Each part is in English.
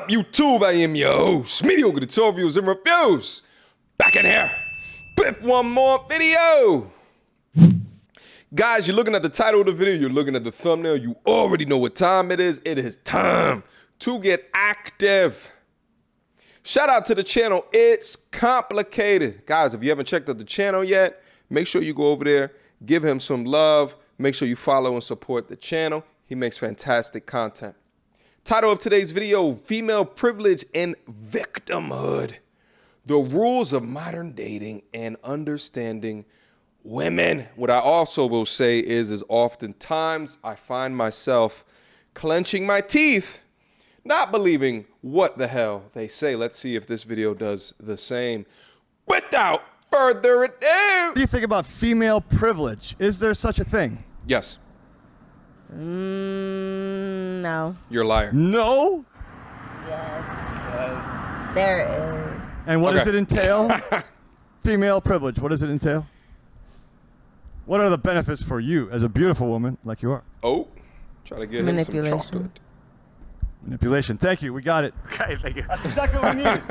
up, YouTube? I am your host, Mediocre Tutorials and Reviews. Back in here with one more video. Guys, you're looking at the title of the video, you're looking at the thumbnail, you already know what time it is. It is time to get active. Shout out to the channel, It's Complicated. Guys, if you haven't checked out the channel yet, make sure you go over there, give him some love, make sure you follow and support the channel. He makes fantastic content. Title of today's video, Female Privilege and Victimhood. The rules of modern dating and understanding women. What I also will say is oftentimes I find myself clenching my teeth, not believing what the hell they say. Let's see if this video does the same. Without further ado. What do you think about female privilege? Is there such a thing? Yes. No. You're a liar. No? Yes. There is. And what does Okay. it entail? Female privilege, what does it entail? What are the benefits for you as a beautiful woman like you are? Oh, try to get him some Manipulation. chocolate. Manipulation. Thank you. We got it. Okay, thank you. That's exactly what we needed.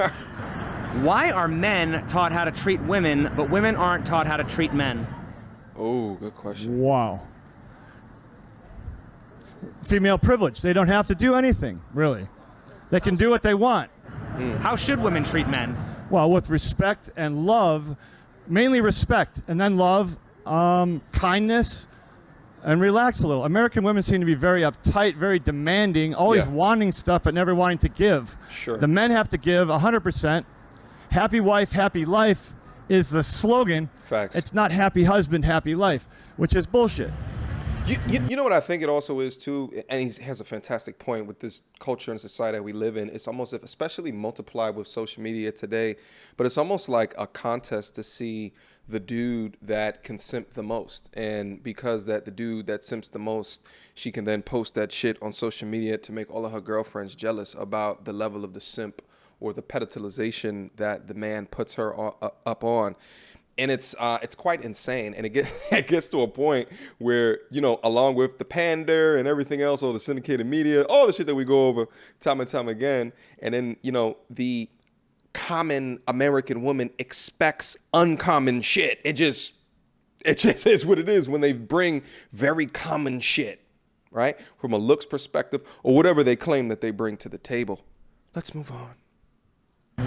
Why are men taught how to treat women, but women aren't taught how to treat men? Oh, good question. Wow. Female privilege. They don't have to do anything, really. They can do what they want. How should women treat men? Well, with respect and love, mainly respect, and then love, kindness, and relax a little. American women seem to be very uptight, very demanding, always Yeah. wanting stuff but never wanting to give. Sure. The men have to give 100%. Happy wife, happy life is the slogan. Facts. It's not happy husband, happy life, which is bullshit. You know what I think it also is too, and he has a fantastic point with this culture and society that we live in. It's almost, especially multiplied with social media today, but it's almost like a contest to see the dude that can simp the most. And because that the dude that simps the most, she can then post that shit on social media to make all of her girlfriends jealous about the level of the simp or the pedestalization that the man puts her up on. And it's quite insane, and it gets to a point where, you know, along with the pander and everything else, all the syndicated media, all the shit that we go over time and time again, and then, you know, the common American woman expects uncommon shit. It just is what it is when they bring very common shit, right, from a looks perspective or whatever they claim that they bring to the table. Let's move on.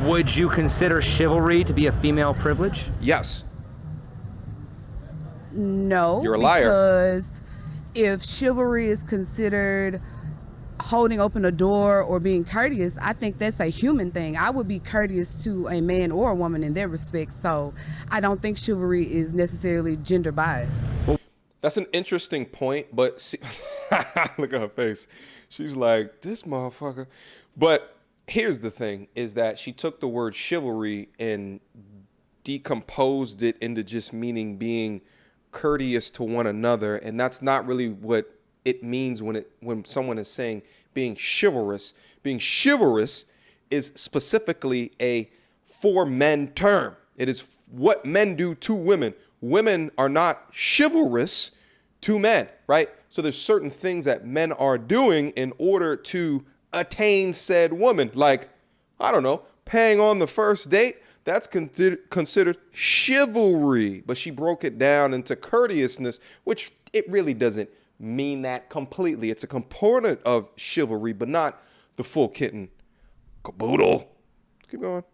Would you consider chivalry to be a female privilege? Yes. No. You're a liar. Because if chivalry is considered holding open a door or being courteous, I think that's a human thing. I would be courteous to a man or a woman in their respect. So I don't think chivalry is necessarily gender biased. That's an interesting point, but see, look at her face. She's like, this motherfucker. But here's the thing, is that she took the word chivalry and decomposed it into just meaning being courteous to one another, and that's not really what it means when someone is saying being chivalrous. Being chivalrous is specifically a for men term. It is what men do to women. Women are not chivalrous to men, right? So there's certain things that men are doing in order to attain said woman, like, I don't know, paying on the first date. That's considered chivalry, but she broke it down into courteousness, which it really doesn't mean that completely. It's a component of chivalry, but not the full kit and caboodle. Keep going.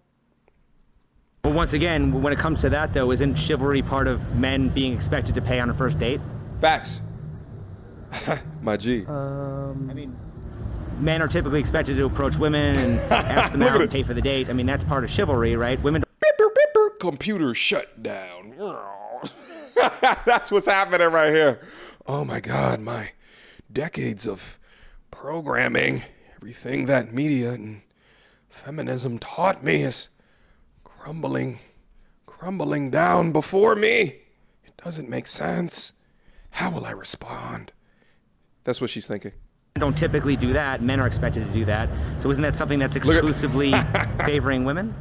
But once again, when it comes to that, though, isn't chivalry part of men being expected to pay on a first date? Facts. My G. I mean, men are typically expected to approach women and ask them out and pay for the date. I mean, that's part of chivalry, right? Women Computer shut down. That's what's happening right here. Oh my God, my decades of programming, everything that media and feminism taught me is crumbling down before me. It doesn't make sense. How will I respond? That's what she's thinking. don't typically do that. Men are expected to do that. So isn't that something that's exclusively favoring women?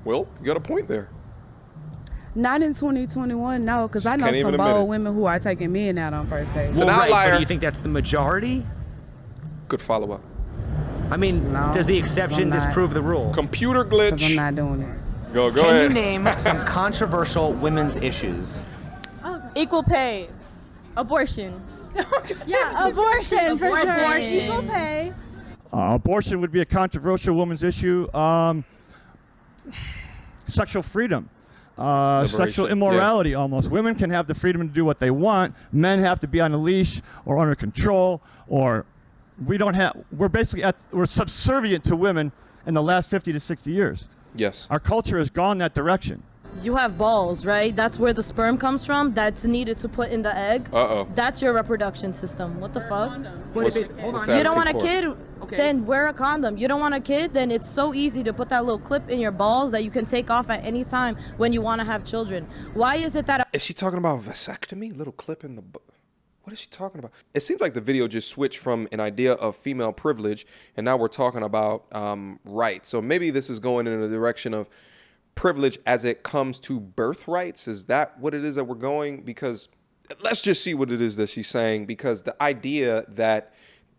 Well, you got a point there. Not in 2021, no, because I know Can't even some admit it. bold women who are taking men out on first dates. It's an Well, right, outlier. but do you think that's the majority? Good follow-up. I mean, No, does the exception I'm not. disprove the rule? Computer 'Cause I'm glitch. not doing it. Go Can ahead. you name some controversial women's issues? Equal pay. Abortion. Yeah, abortion for sure. Equal pay. Abortion would be a controversial woman's issue. Sexual freedom. Sexual Liberation, immorality almost. Women can have the freedom to do what they want. Men have to be on a leash or under control, or we're basically we're subservient to women in the last 50 to 60 years. Yes. Our culture has gone that direction. You have balls, right? That's where the sperm comes from. That's needed to put in the egg. Uh-oh. That's your reproduction system. What the fuck? What's that You don't want a for? kid, then wear a condom. You don't want a kid, then it's so easy to put that little clip in your balls that you can take off at any time when you want to have children. Why is it that Is she talking about vasectomy? Little clip in the... What is she talking about? It seems like the video just switched from an idea of female privilege, and now we're talking about rights. So maybe this is going in the direction of privilege as it comes to birthrights. Is that what it is that we're going? Because let's just see what it is that she's saying, because the idea that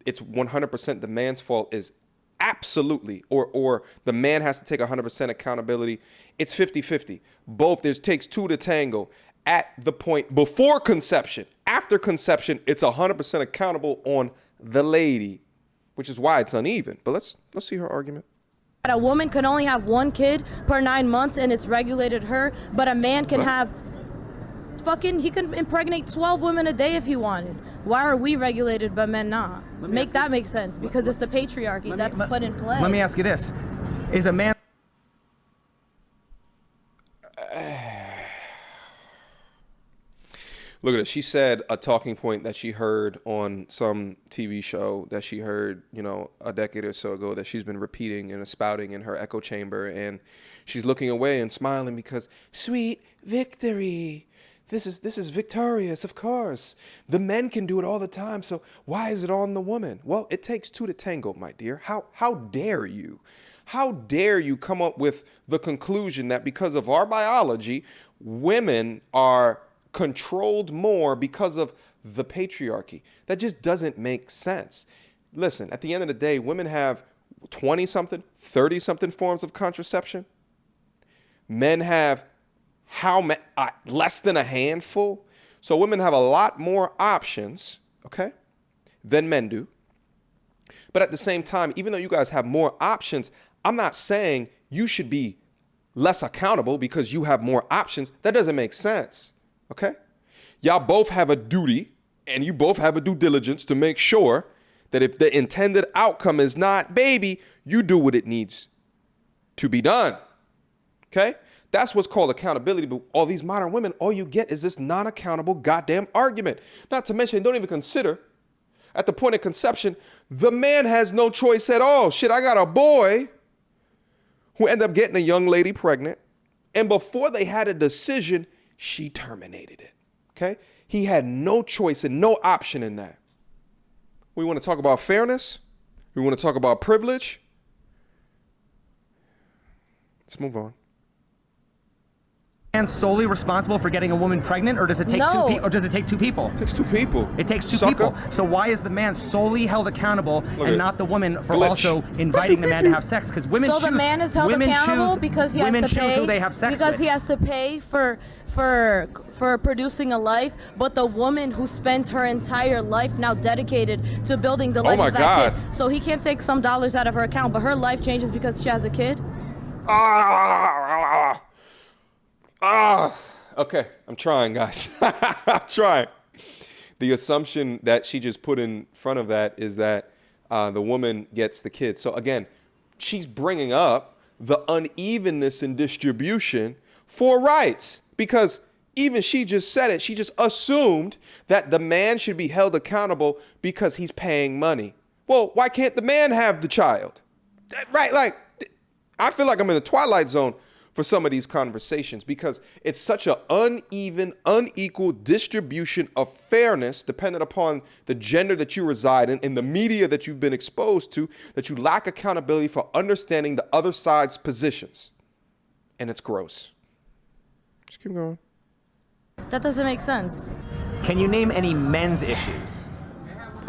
it's 100% the man's fault is absolutely, or the man has to take 100% accountability. It's 50-50. Both, takes two to tango. At the point before conception, after conception, it's 100% accountable on the lady, which is why it's uneven. But let's see her argument. a woman can only have one kid per 9 months and it's regulated her, but a man can have he can impregnate 12 women a day if he wanted. Why are we regulated but men not? Make that make sense, because it's the patriarchy that's put in play. Let me ask you this. Is a man... Look at it. She said a talking point that she heard on some TV show that she heard, a decade or so ago, that she's been repeating and spouting in her echo chamber. And she's looking away and smiling because, sweet victory. This is victorious, of course. The men can do it all the time. So why is it on the woman? Well, it takes two to tango, my dear. How dare you? How dare you come up with the conclusion that because of our biology, women are controlled more because of the patriarchy? That just doesn't make sense. Listen, at the end of the day, women have 20-something, 30-something forms of contraception. Men have less than a handful. So women have a lot more options, okay, than men do. But at the same time, even though you guys have more options, I'm not saying you should be less accountable because you have more options. That doesn't make sense. Okay? Y'all both have a duty and you both have a due diligence to make sure that if the intended outcome is not baby, you do what it needs to be done. Okay? That's what's called accountability. But all these modern women, all you get is this non-accountable goddamn argument. Not to mention, don't even consider at the point of conception, the man has no choice at all. Shit, I got a boy who ended up getting a young lady pregnant. And before they had a decision, she terminated it, okay? He had no choice and no option in that. We want to talk about fairness. We want to talk about privilege. Let's move on. Man solely responsible for getting a woman pregnant, or does it take No. two people? It takes two people. It takes two Sucker. people. So why is the man solely held accountable Look and at not the woman for glitch. also inviting the man to have sex? Because women So choose. the man is held women accountable choose, because he has women to choose pay who they have sex because with. he has to pay for producing a life, but the woman who spends her entire life now dedicated to building the life my of that God. kid. So he can't take some dollars out of her account, but her life changes because she has a kid. Okay, I'm trying, guys. I'm trying. The assumption that she just put in front of that is that the woman gets the kid. So again, she's bringing up the unevenness in distribution for rights, because even she just said it. She just assumed that the man should be held accountable because he's paying money. Well, why can't the man have the child? Right? Like, I feel like I'm in the twilight zone for some of these conversations, because it's such an uneven, unequal distribution of fairness dependent upon the gender that you reside in the media that you've been exposed to, that you lack accountability for understanding the other side's positions. And it's gross. Just keep going. That doesn't make sense. Can you name any men's issues?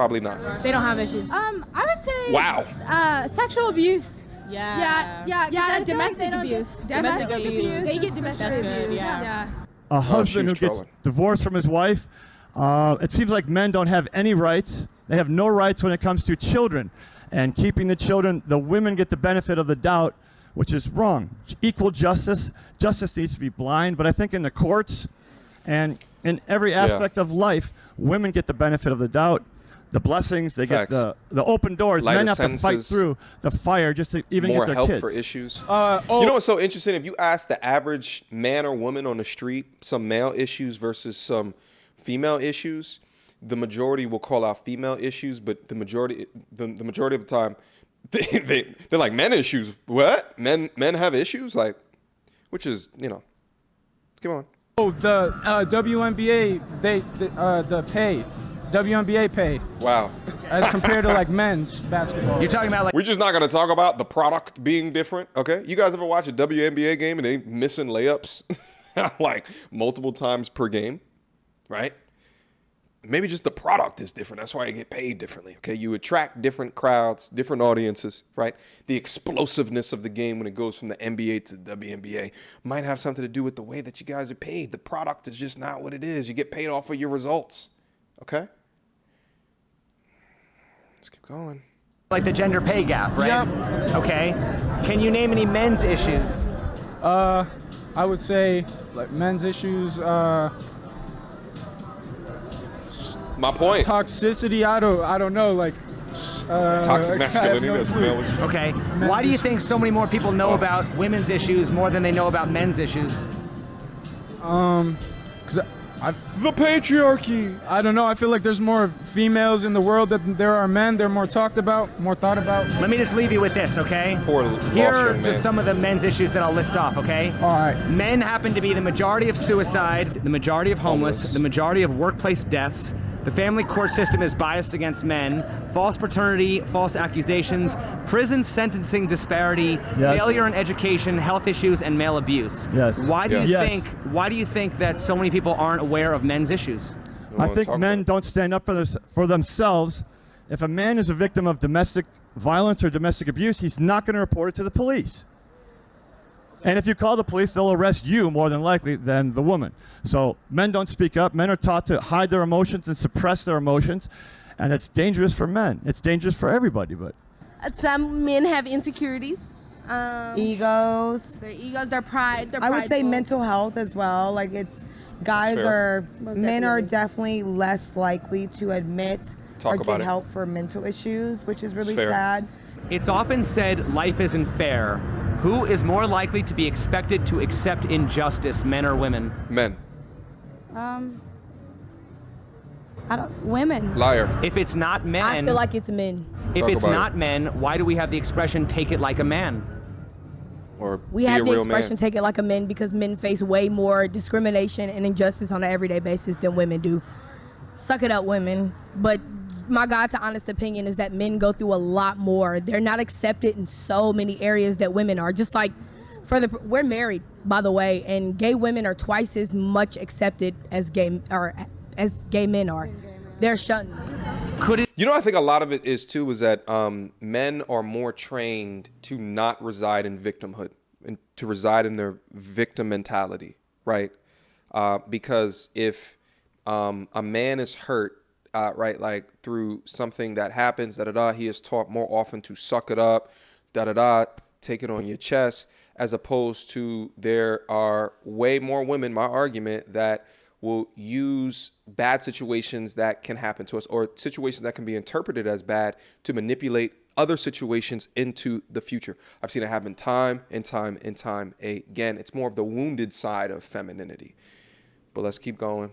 Probably not. They don't have issues. I would say. Wow. Sexual abuse. Yeah, domestic abuse. Domestic abuse. They get domestic abuse. Yeah. A husband who was gets trolling. divorced from his wife, it seems like men don't have any rights. They have no rights when it comes to children. And keeping the children, the women get the benefit of the doubt, which is wrong. Equal justice. Justice needs to be blind. But I think in the courts and in every aspect of life, women get the benefit of the doubt. The blessings, they Facts. get the open doors. Lighter Men have to fight sentences. through the fire just to even More get their help kids. for issues. You You know what's so interesting? If you ask the average man or woman on the street some male issues versus some female issues, the majority will call out female issues, but the majority of the time, they're like, men issues. What? Men have issues? Like, which is, come on. the WNBA, the pay, WNBA pay, Wow. as compared to like men's basketball. You're talking about like We're just not going to talk about the product being different, okay? You guys ever watch a WNBA game and they missing layups like multiple times per game, right? Maybe just the product is different. That's why you get paid differently, okay? You attract different crowds, different audiences, right? The explosiveness of the game when it goes from the NBA to the WNBA might have something to do with the way that you guys are paid. The product is just not what it is. You get paid off of your results, okay? Let's keep going. the gender pay gap, right? Yep. Okay. Can you name any men's issues? I would say like men's issues, My point. toxicity. I don't know, like Toxic I have masculinity. no That's clue. male issue. Okay. Why do you think so many more people know about women's issues more than they know about men's issues? 'Cause The patriarchy. I don't know. I feel like there's more females in the world than there are men. They're more talked about, more thought about. Let me just leave you with this, okay? Poor Here lost are young man. just some of the men's issues that I'll list off, okay? All right. Men happen to be the majority of suicide, the majority of homeless, the majority of workplace deaths. The family court system is biased against men. False paternity, false accusations, prison sentencing disparity, Yes. failure in education, health issues, and male abuse. Yes. Why do you Yes. think? Why do you think that so many people aren't aware of men's issues? I wanna think talk men about it. don't stand up for themselves. If a man is a victim of domestic violence or domestic abuse, he's not going to report it to the police. And if you call the police, they'll arrest you more than likely than the woman. So men don't speak up. Men are taught to hide their emotions and suppress their emotions. And it's dangerous for men. It's dangerous for everybody, but Some men have insecurities. Egos. Their egos, their pride. They're I would say prideful. mental health as well. Like guys Fair. men are definitely less likely to admit Talk or about get it. help for mental issues, which is really fair. sad. It's often said life isn't fair. Who is more likely to be expected to accept injustice, men or women? Men. Women. Liar. If it's not men, I feel like it's men. if Talk it's about not it. men, why do we have the expression "take it like a man"? Or We be have a the real expression man. "take it like a man" because men face way more discrimination and injustice on an everyday basis than women do. Suck it up, women. But my God, to honest opinion is that men go through a lot more. They're not accepted in so many areas that women are. Just like we're married, by the way, and gay women are twice as much accepted as gay men are. They're shunned. Could it I think a lot of it is too is that men are more trained to not reside in victimhood and to reside in their victim mentality, right? Because if a man is hurt, right, like through something that happens, he is taught more often to suck it up, take it on your chest, as opposed to there are way more women, my argument, that will use bad situations that can happen to us or situations that can be interpreted as bad to manipulate other situations into the future. I've seen it happen time and time and time again. It's more of the wounded side of femininity. But let's keep going.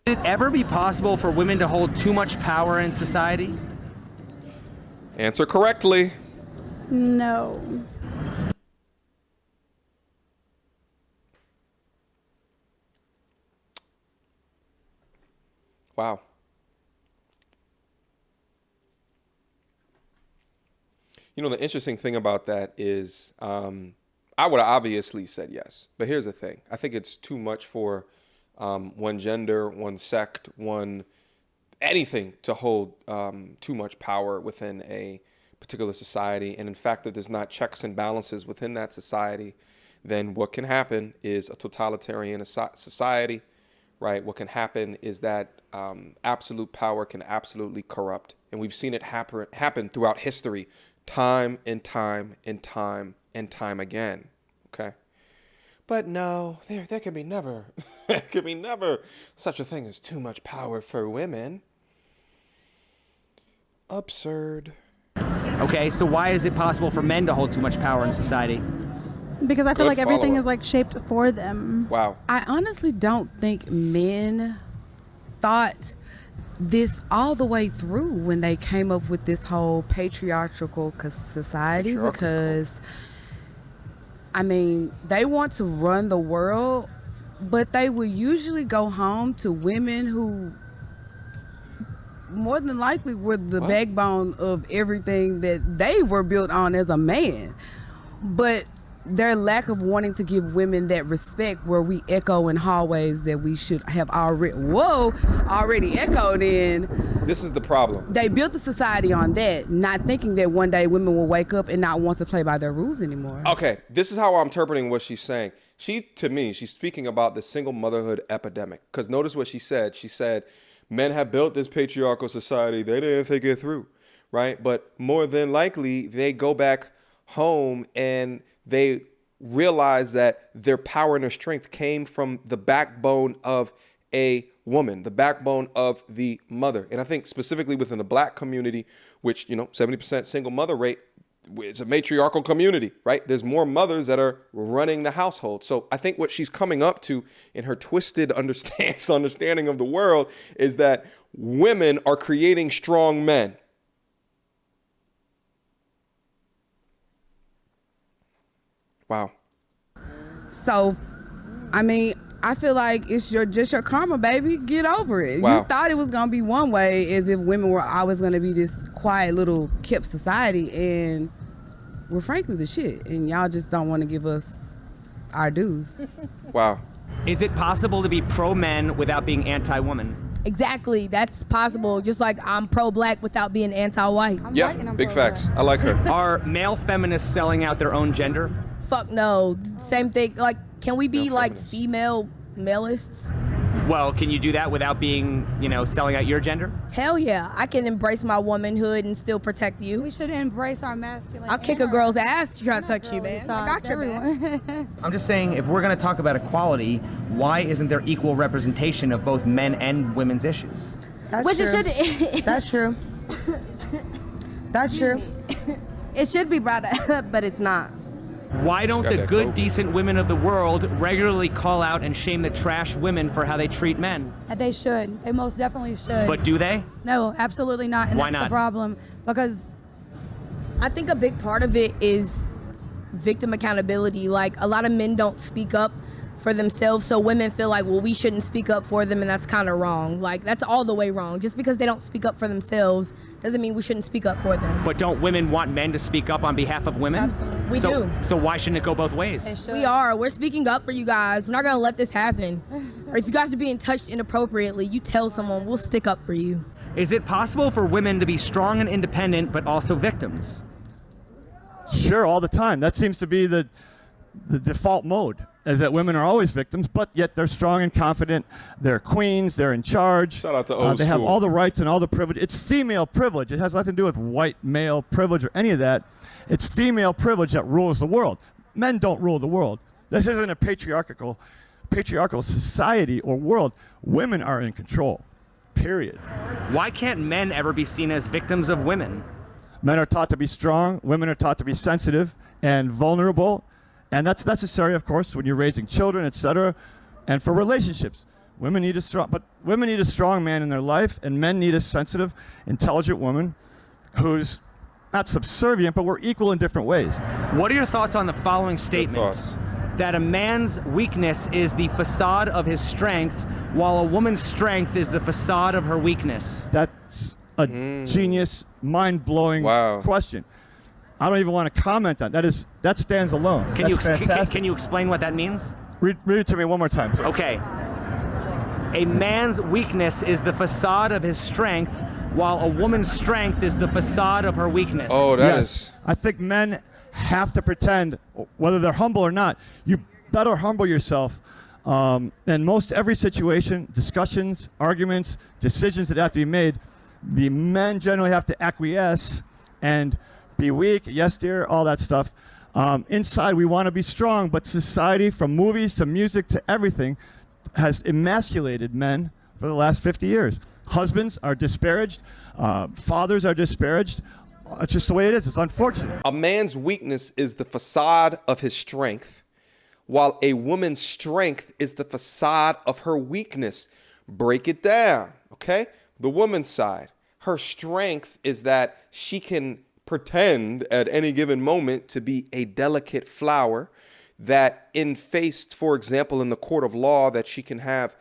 Could it ever be possible for women to hold too much power in society? Answer correctly. No. Wow. The interesting thing about that is I would have obviously said yes. But here's the thing. I think it's too much for one gender, one sect, one anything to hold too much power within a particular society. And in fact, that there's not checks and balances within that society, then what can happen is a totalitarian society, right? What can happen is that absolute power can absolutely corrupt. And we've seen it happen throughout history, time and time and time and time again, okay? But no, there can be never, there can be never such a thing as too much power for women. Absurd. Okay, so why is it possible for men to hold too much power in society? Because I feel Good like everything follow-up. is like shaped for them. Wow. I honestly don't think men thought this all the way through when they came up with this whole patriarchal society, because I mean, they want to run the world, but they will usually go home to women who more than likely were the backbone of everything that they were built on as a man. But their lack of wanting to give women that respect, where we echo in hallways that we should have already echoed in. This is the problem. They built the society on that, not thinking that one day women will wake up and not want to play by their rules anymore. Okay, this is how I'm interpreting what she's saying. To me, she's speaking about the single motherhood epidemic. Because notice what she said. She said, men have built this patriarchal society. They didn't think it through, right? But more than likely, they go back home and they realize that their power and their strength came from the backbone of a woman, the backbone of the mother. And I think specifically within the black community, which, 70% single mother rate, it's a matriarchal community, right? There's more mothers that are running the household. So I think what she's coming up to in her twisted understanding of the world is that women are creating strong men. Wow. So, I mean, I feel like it's just your karma, baby. Get over it. Wow. You thought it was going to be one way, as if women were always going to be this quiet little kept society, and we're frankly the shit, and y'all just don't want to give us our dues. Wow. Is it possible to be pro-men without being anti-woman? Exactly, that's possible. Just like I'm pro-black without being anti-white. Yeah, big facts. I like her. Are male feminists selling out their own gender? Fuck no. Same thing. Like, can we be No like feminists. female maleists? Well, can you do that without being, selling out your gender? Hell yeah. I can embrace my womanhood and still protect you. We should embrace our masculine. I'll kick a girl's ass to try to touch you, man. I got your back. I'm just saying, if we're going to talk about equality, why isn't there equal representation of both men and women's issues? That's Which true. it should. That's true. That's true. It should be brought up, but it's not. Why don't got the that good, coke. decent women of the world regularly call out and shame the trash women for how they treat men? They should. They most definitely should. But do they? No, absolutely not. And Why that's not? the problem. Because I think a big part of it is victim accountability. Like, a lot of men don't speak up for themselves, so women feel like, well, we shouldn't speak up for them, and that's kind of wrong. Like, that's all the way wrong. Just because they don't speak up for themselves doesn't mean we shouldn't speak up for them. But don't women want men to speak up on behalf of women? Absolutely. We do. So why shouldn't it go both ways? We're speaking up for you guys. We're not gonna let this happen. Or if you guys are being touched inappropriately, you tell someone, we'll stick up for you. Is it possible for women to be strong and independent, but also victims? Sure, all the time. That seems to be the default mode, is that women are always victims, but yet they're strong and confident. They're queens. They're in charge. Shout out to old They have school. all the rights and all the privilege. It's female privilege. It has nothing to do with white male privilege or any of that. It's female privilege that rules the world. Men don't rule the world. This isn't a patriarchal society or world. Women are in control, period. Why can't men ever be seen as victims of women? Men are taught to be strong. Women are taught to be sensitive and vulnerable. And that's necessary, of course, when you're raising children, etc. And for relationships, women need a strong man in their life, and men need a sensitive, intelligent woman who's not subservient, but we're equal in different ways. What are your thoughts on the following statement? thoughts. That a man's weakness is the facade of his strength, while a woman's strength is the facade of her weakness. That's a genius, mind-blowing Wow. question. I don't even want to comment on that. That stands alone. That's fantastic. Can you explain what that means? Read it to me one more time, please. Okay. A man's weakness is the facade of his strength, while a woman's strength is the facade of her weakness. Oh, that is. I think men have to pretend, whether they're humble or not. You better humble yourself. In most every situation, discussions, arguments, decisions that have to be made, the men generally have to acquiesce and be weak. Yes, dear, all that stuff. Inside, we want to be strong, but society, from movies to music to everything, has emasculated men for the last 50 years. Husbands are disparaged. Fathers are disparaged. It's just the way it is. It's unfortunate. A man's weakness is the facade of his strength, while a woman's strength is the facade of her weakness. Break it down, okay? The woman's side, her strength is that she can pretend at any given moment to be a delicate flower, that in faced, for example, in the court of law, that she can have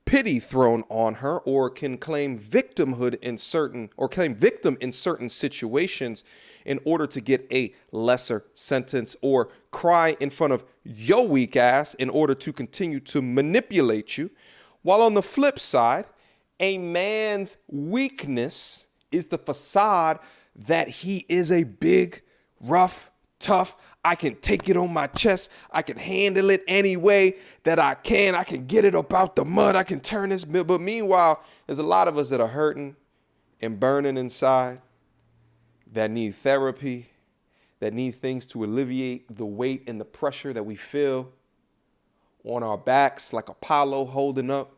pity thrown on her, or can claim victimhood in certain, or claim victim in certain situations in order to get a lesser sentence, or cry in front of your weak ass in order to continue to manipulate you. While on the flip side, a man's weakness is the facade that he is a big, rough, tough, I can take it on my chest, I can handle it any way that I can get it up out the mud, I can turn this. But meanwhile, there's a lot of us that are hurting and burning inside, that need therapy, that need things to alleviate the weight and the pressure that we feel on our backs, like Apollo holding up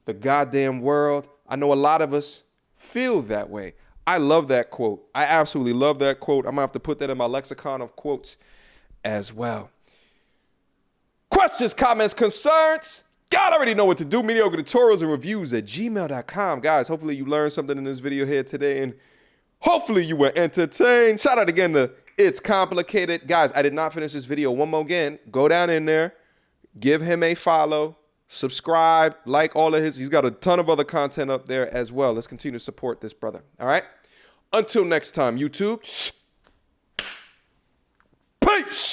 the goddamn world. I know a lot of us feel that way. I love that quote. I absolutely love that quote. I'm gonna have to put that in my lexicon of quotes as well. Questions, comments, concerns? God already know what to do. Mediocre tutorials and reviews at gmail.com. Guys, hopefully you learned something in this video here today, and hopefully you were entertained. Shout out again to It's Complicated. Guys, I did not finish this video. One more again. Go down in there, give him a follow, subscribe, like all of his. He's got a ton of other content up there as well. Let's continue to support this brother. All right? Until next time, YouTube. Peace!